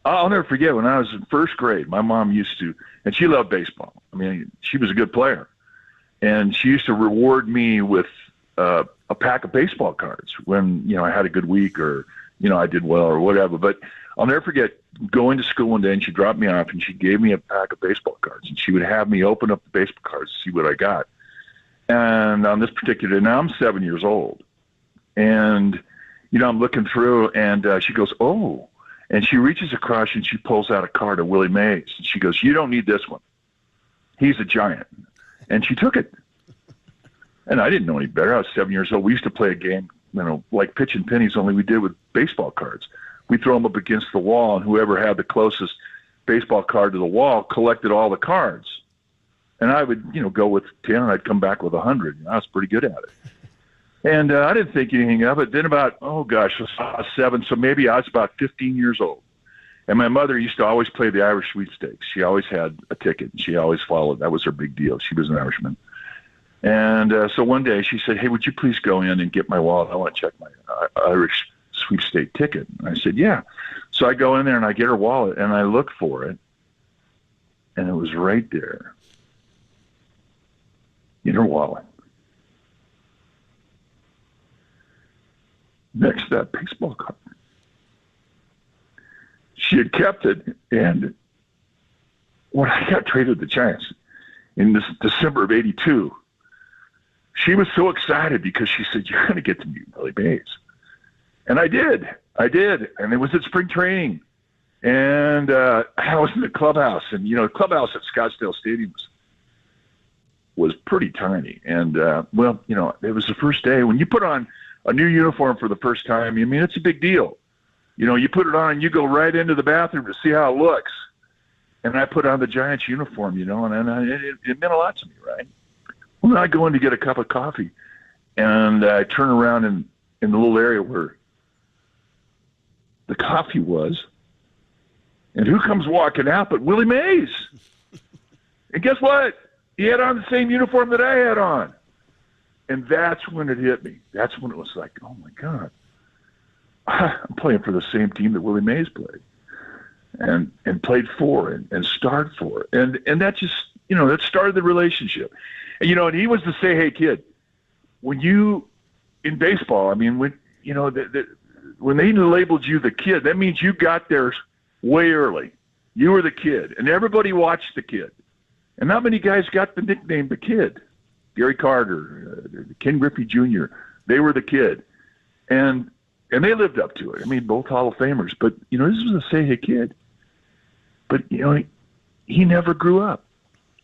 I'll never forget when I was in first grade, my mom used to, and she loved baseball. I mean, she was a good player. And she used to reward me with a pack of baseball cards when, I had a good week or, I did well or whatever. But I'll never forget going to school one day and she dropped me off and she gave me a pack of baseball cards. And she would have me open up the baseball cards to see what I got. And on this particular, now I'm 7 years old. And, I'm looking through and she goes, oh. And she reaches across and she pulls out a card of Willie Mays. And she goes, you don't need this one. He's a giant. And she took it. And I didn't know any better. I was 7 years old. We used to play a game, like pitch and pennies, only we did with baseball cards. We throw them up against the wall, and whoever had the closest baseball card to the wall collected all the cards. And I would, go with 10, and I'd come back with 100. I was pretty good at it. And I didn't think anything of it. Then about, I was 7, so maybe I was about 15 years old. And my mother used to always play the Irish sweepstakes. She always had a ticket. She always followed. That was her big deal. She was an Irishman. And so one day she said, hey, would you please go in and get my wallet? I want to check my Irish sweepstake ticket. And I said, yeah. So I go in there and I get her wallet and I look for it. And it was right there in her wallet. Next to that baseball card. She had kept it, and when I got traded to the Giants in this December of '82, she was so excited because she said, you're going to get to meet Willie Mays. And I did. And it was at spring training. And I was in the clubhouse, and, the clubhouse at Scottsdale Stadium was pretty tiny. And, it was the first day. When you put on a new uniform for the first time, it's a big deal. You put it on and you go right into the bathroom to see how it looks. And I put on the Giants uniform, and it meant a lot to me, right? Well, I go in to get a cup of coffee, and I turn around in the little area where the coffee was, and who comes walking out but Willie Mays? And guess what? He had on the same uniform that I had on. And that's when it hit me. That's when it was like, oh, my God. I'm playing for the same team that Willie Mays played and played for and starred for. And that just, that started the relationship. And, and he was the say, hey, kid, when you, in baseball, when they labeled you the kid, that means you got there way early. You were the kid. And everybody watched the kid. And not many guys got the nickname the kid. Gary Carter, Ken Griffey Jr., they were the kid. And they lived up to it. Both Hall of Famers. But, this was a say, hey, kid. But, he never grew up.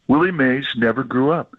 Willie Mays never grew up.